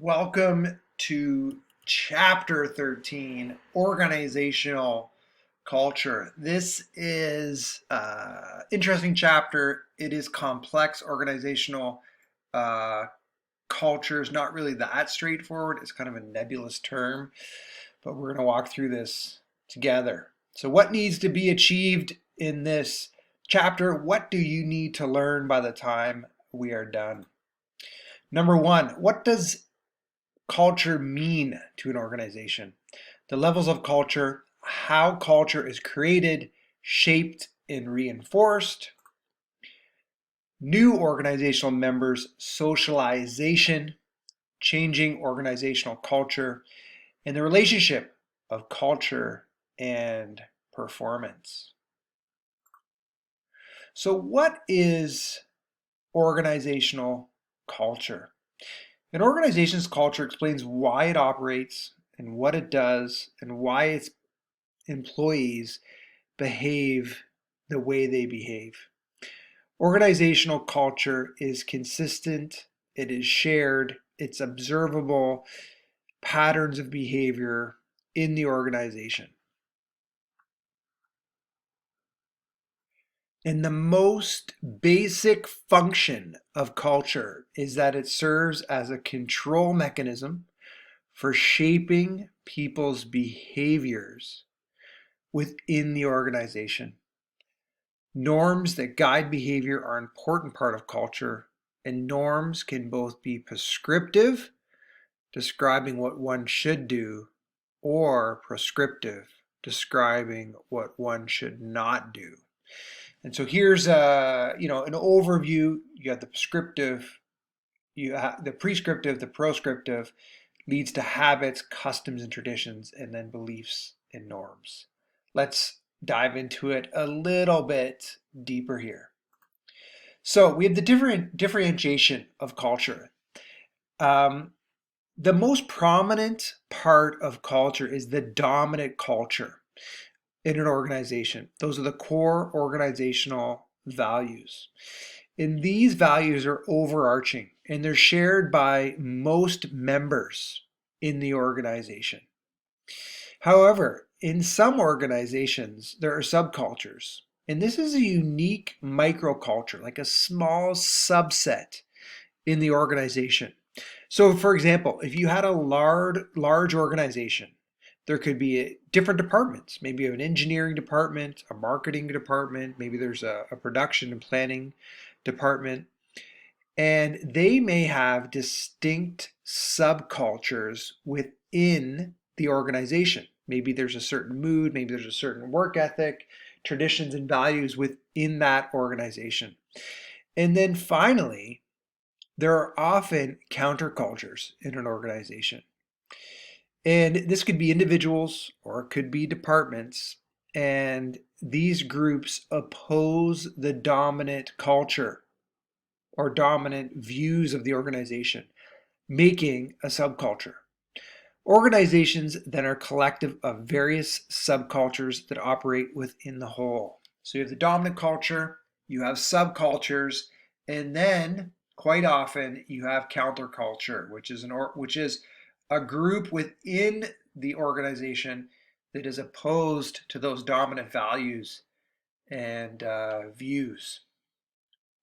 Welcome to Chapter 13, Organizational Culture. This is an interesting chapter. It is complex. Organizational culture is not really that straightforward. It's kind of a nebulous term, but we're going to walk through this together. So what needs to be achieved in this chapter? What do you need to learn by the time we are done? Number one, what does culture mean to an organization? The levels of culture, how culture is created, shaped, and reinforced. New organizational members, socialization, changing organizational culture, and the relationship of culture and performance. So what is organizational culture? An organization's culture explains why it operates and what it does and why its employees behave the way they behave. Organizational culture is consistent, it is shared, it's observable patterns of behavior in the organization. And the most basic function of culture is that it serves as a control mechanism for shaping people's behaviors within the organization. Norms that guide behavior are an important part of culture, and norms can both be prescriptive, describing what one should do, or prescriptive, describing what one should not do. And so here's an overview. You got the prescriptive, you have the prescriptive, the proscriptive leads to habits, customs, and traditions, and then beliefs and norms. Let's dive into it a little bit deeper here. So we have the different differentiation of culture. The most prominent part of culture is the dominant culture in an organization. Those are the core organizational values. And these values are overarching and they're shared by most members in the organization. However, in some organizations, there are subcultures. And this is a unique microculture, like a small subset in the organization. So, for example, if you had a large organization, there could be different departments. Maybe you have an engineering department, a marketing department, maybe there's a production and planning department. And they may have distinct subcultures within the organization. Maybe there's a certain mood, maybe there's a certain work ethic, traditions and values within that organization. And then finally, there are often countercultures in an organization. And this could be individuals or it could be departments. And these groups oppose the dominant culture or dominant views of the organization, making a subculture. Organizations then are collective of various subcultures that operate within the whole. So you have the dominant culture, you have subcultures, and then quite often you have counterculture, which is a group within the organization that is opposed to those dominant values and views.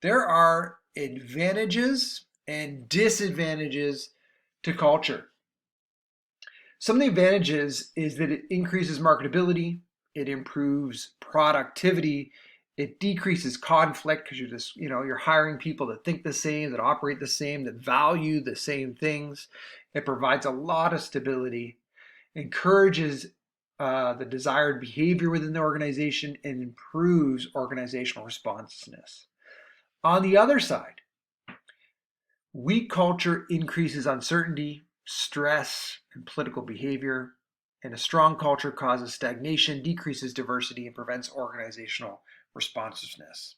There are advantages and disadvantages to culture. Some of the advantages is that it increases marketability, it improves productivity, it decreases conflict because you're hiring people that think the same, that operate the same, that value the same things. It provides a lot of stability, encourages the desired behavior within the organization, and improves organizational responsiveness. On the other side, weak culture increases uncertainty, stress, and political behavior, and a strong culture causes stagnation, decreases diversity, and prevents organizational responsiveness.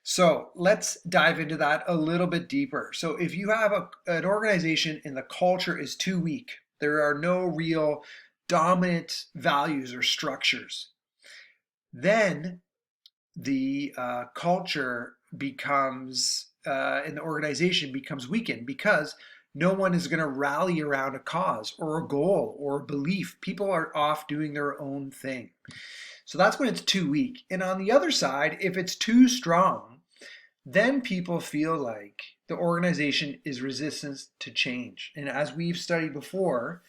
So let's dive into that a little bit deeper. So if you have an organization and the culture is too weak, there are no real dominant values or structures, then the culture becomes and the organization becomes weakened because No one is going to rally around a cause or a goal or a belief. People are off doing their own thing. So that's when it's too weak. And on the other side, if it's too strong, then people feel like the organization is resistant to change. And as we've studied before,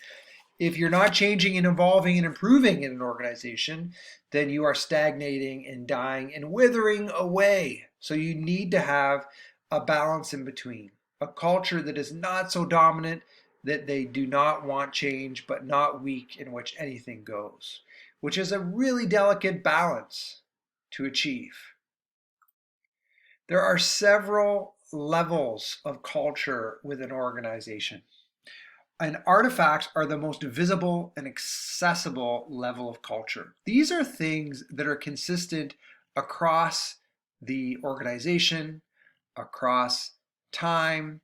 if you're not changing and evolving and improving in an organization, then you are stagnating and dying and withering away. So you need to have a balance in between. A culture that is not so dominant that they do not want change, but not weak in which anything goes, which is a really delicate balance to achieve. There are several levels of culture within an organization. And artifacts are the most visible and accessible level of culture. These are things that are consistent across the organization, across time,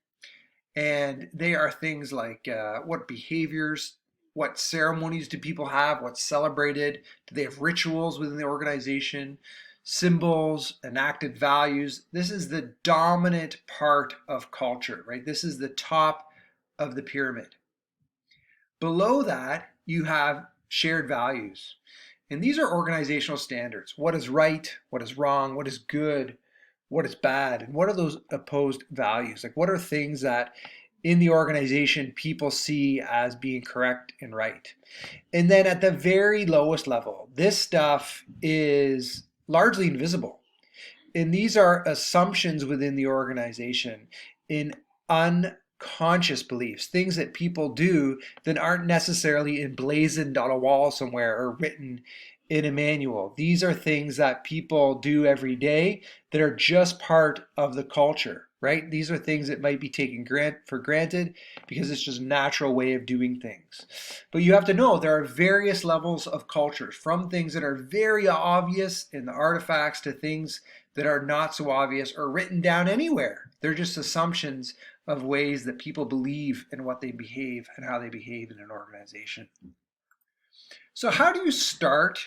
and they are things like what behaviors, what ceremonies do people have, what's celebrated, do they have rituals within the organization, symbols, enacted values. This is the dominant part of culture, right? This is the top of the pyramid. Below that, you have shared values. And these are organizational standards. What is right? What is wrong? What is good? What is bad? And what are those opposed values? Like, what are things that in the organization people see as being correct and right? And then at the very lowest level, this stuff is largely invisible. And these are assumptions within the organization in unconscious beliefs, things that people do that aren't necessarily emblazoned on a wall somewhere or written in a manual. These are things that people do every day that are just part of the culture, right? These are things that might be taken for granted because it's just a natural way of doing things. But you have to know there are various levels of cultures, from things that are very obvious in the artifacts to things that are not so obvious or written down anywhere. They're just assumptions of ways that people believe in what they behave and how they behave in an organization. So how do you start,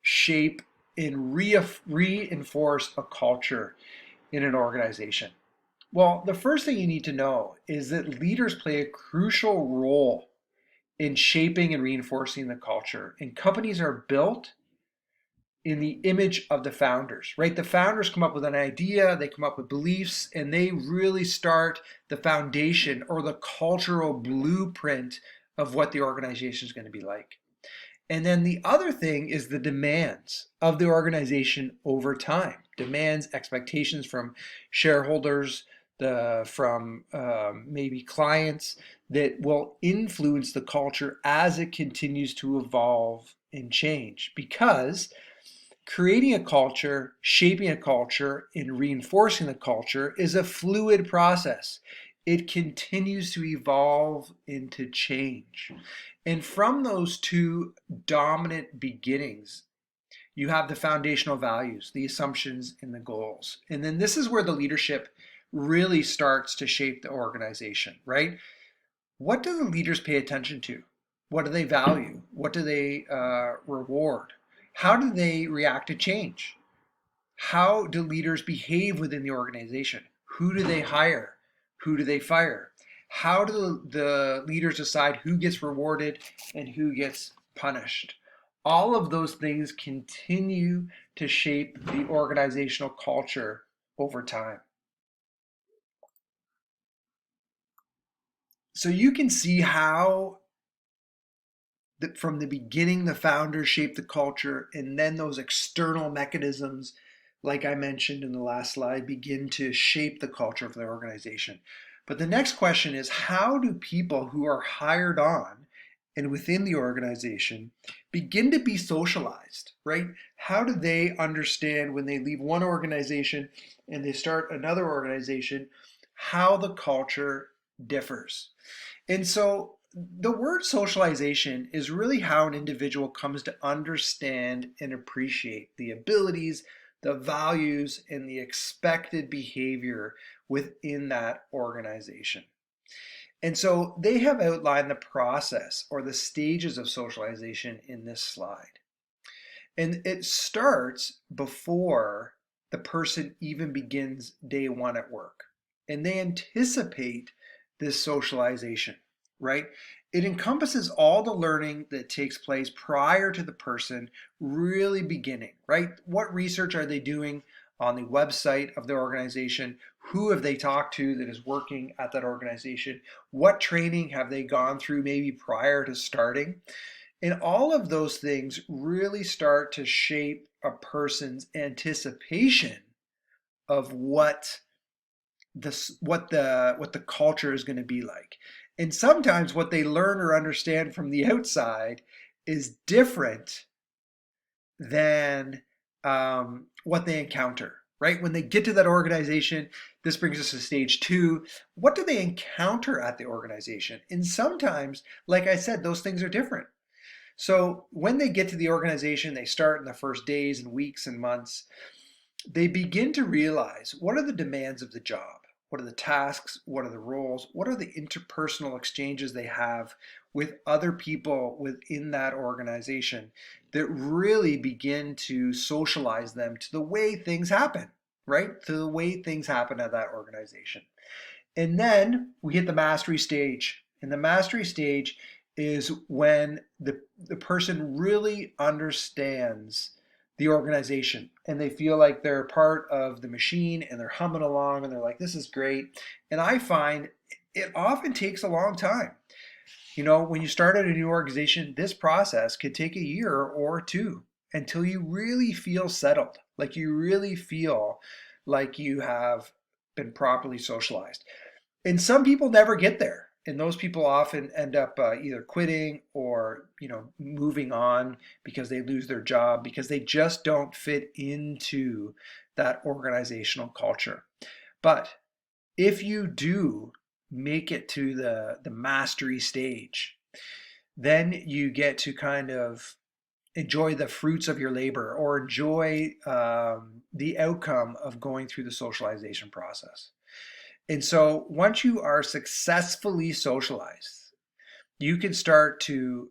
shape, and reinforce a culture in an organization? Well, the first thing you need to know is that leaders play a crucial role in shaping and reinforcing the culture. And companies are built in the image of the founders, right? The founders come up with an idea, they come up with beliefs, and they really start the foundation or the cultural blueprint of what the organization is going to be like. And then the other thing is the demands of the organization over time. Demands, expectations from shareholders, from maybe clients that will influence the culture as it continues to evolve and change. Because creating a culture, shaping a culture, and reinforcing the culture is a fluid process. It continues to evolve into change. And from those two dominant beginnings, you have the foundational values, the assumptions, and the goals. And then this is where the leadership really starts to shape the organization, right? What do the leaders pay attention to? What do they value? What do they reward? How do they react to change? How do leaders behave within the organization? Who do they hire? Who do they fire? How do the leaders decide who gets rewarded and who gets punished? All of those things continue to shape the organizational culture over time. So you can see how that from the beginning the founders shape the culture, and then those external mechanisms, like I mentioned in the last slide, begin to shape the culture of the organization. But the next question is, how do people who are hired on and within the organization begin to be socialized, right? How do they understand when they leave one organization and they start another organization, how the culture differs? And so the word socialization is really how an individual comes to understand and appreciate the abilities, the values, and the expected behavior within that organization. And so they have outlined the process or the stages of socialization in this slide. And it starts before the person even begins day one at work. And they anticipate this socialization, right? It encompasses all the learning that takes place prior to the person really beginning, right? What research are they doing on the website of the organization? Who have they talked to that is working at that organization? What training have they gone through maybe prior to starting? And all of those things really start to shape a person's anticipation of what the culture is going to be like. And sometimes what they learn or understand from the outside is different than what they encounter, right? When they get to that organization, this brings us to stage 2. What do they encounter at the organization? And sometimes, like I said, those things are different. So when they get to the organization, they start in the first days and weeks and months, they begin to realize, what are the demands of the job? What are the tasks? What are the roles? What are the interpersonal exchanges they have with other people within that organization that really begin to socialize them to the way things happen, right? To the way things happen at that organization. And then we hit the mastery stage. And the mastery stage is when the person really understands the organization and they feel like they're part of the machine and they're humming along and they're like, this is great. And I find it often takes a long time. You know, when you start at a new organization, this process could take a year or two until you really feel settled, like you really feel like you have been properly socialized. And some people never get there. And those people often end up either quitting or, moving on because they lose their job because they just don't fit into that organizational culture. But if you do make it to the mastery stage, then you get to kind of enjoy the fruits of your labor or enjoy the outcome of going through the socialization process. And so once you are successfully socialized, you can start to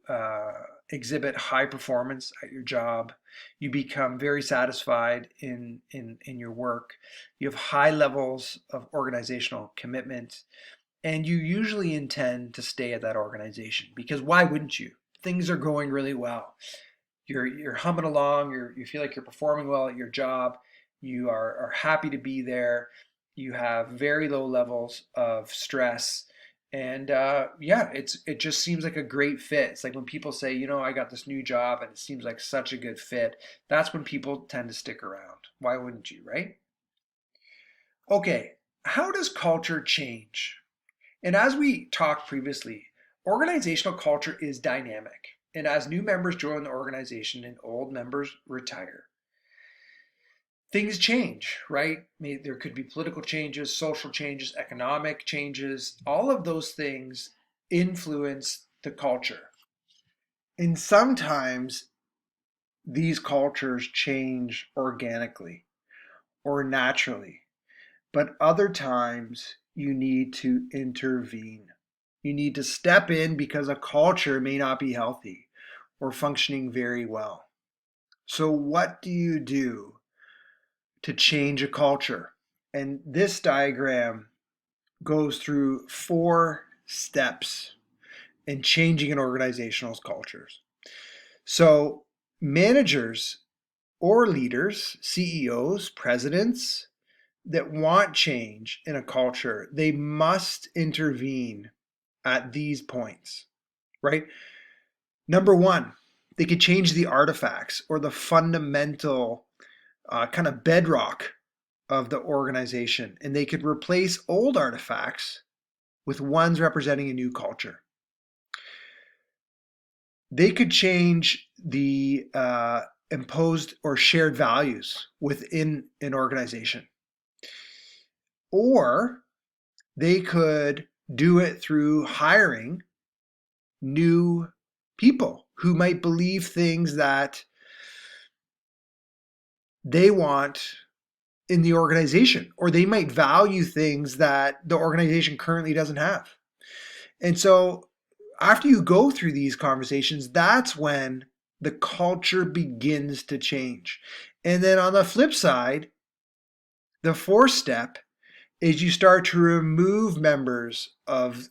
exhibit high performance at your job. You become very satisfied in your work. You have high levels of organizational commitment, and you usually intend to stay at that organization because why wouldn't you? Things are going really well. You're humming along. You feel like you're performing well at your job. You are happy to be there. You have very low levels of stress, and it just seems like a great fit. It's like when people say, I got this new job and it seems like such a good fit. That's when people tend to stick around. Why wouldn't you, right? Okay, how does culture change? And as we talked previously, organizational culture is dynamic. And as new members join the organization and old members retire, things change, right? There could be political changes, social changes, economic changes. All of those things influence the culture. And sometimes these cultures change organically or naturally, but other times you need to intervene. You need to step in because a culture may not be healthy or functioning very well. So what do you do to change a culture? And this diagram goes through 4 steps in changing an organization's cultures. So managers or leaders, CEOs, presidents that want change in a culture, they must intervene at these points, right? Number 1, they could change the artifacts or the fundamental kind of bedrock of the organization, and they could replace old artifacts with ones representing a new culture. They could change the imposed or shared values within an organization. Or they could do it through hiring new people who might believe things that they want in the organization, or they might value things that the organization currently doesn't have. And so after you go through these conversations, that's when the culture begins to change. And then on the flip side, the 4th step is you start to remove members of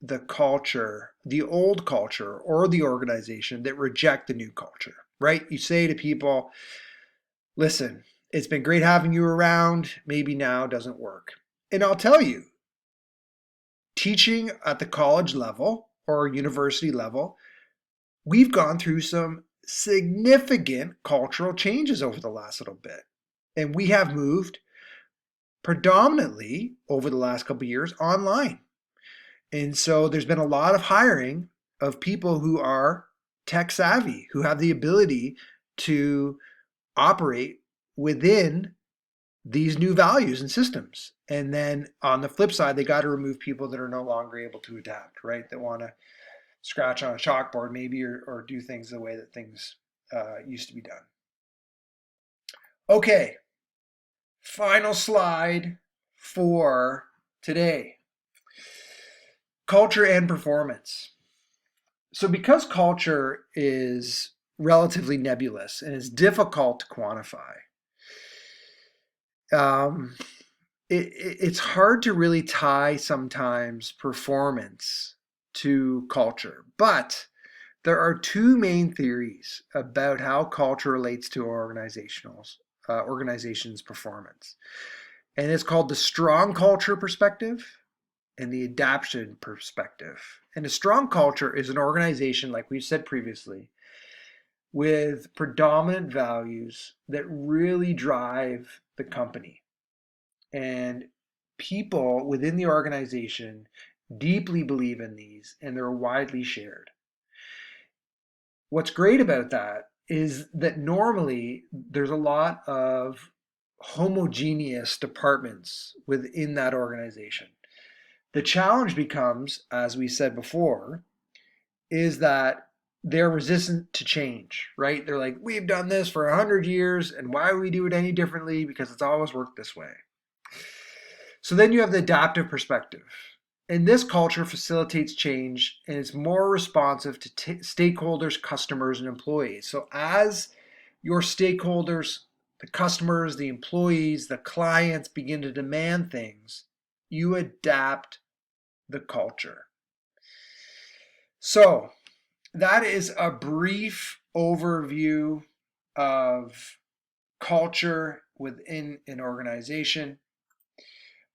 the culture, the old culture or the organization that reject the new culture, right? You say to people, listen, it's been great having you around. Maybe now doesn't work. And I'll tell you, teaching at the college level or university level, we've gone through some significant cultural changes over the last little bit. And we have moved predominantly over the last couple of years online. And so there's been a lot of hiring of people who are tech savvy, who have the ability to operate within these new values and systems. And then on the flip side, they got to remove people that are no longer able to adapt, right? That want to scratch on a chalkboard maybe or do things the way that things used to be done. Okay, final slide for today. Culture and performance. So because culture is relatively nebulous and is difficult to quantify, it's hard to really tie sometimes performance to culture. But there are two main theories about how culture relates to organization's performance. And it's called the strong culture perspective and the adaptation perspective. And a strong culture is an organization, like we've said previously, with predominant values that really drive the company. And people within the organization deeply believe in these, and they're widely shared. What's great about that is that normally there's a lot of homogeneous departments within that organization. The challenge becomes, as we said before, is that they're resistant to change, right? They're like, we've done this for 100 years, and why would we do it any differently? Because it's always worked this way. So then you have the adaptive perspective. And this culture facilitates change and is more responsive to stakeholders, customers, and employees. So as your stakeholders, the customers, the employees, the clients begin to demand things, you adapt the culture. So that is a brief overview of culture within an organization.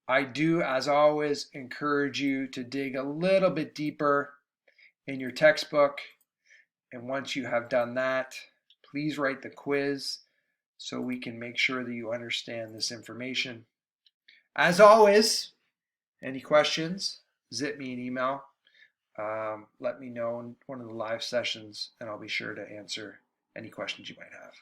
I do, as always, encourage you to dig a little bit deeper in your textbook. And once you have done that, please write the quiz so we can make sure that you understand this information. As always, any questions, zip me an email. Let me know in one of the live sessions, and I'll be sure to answer any questions you might have.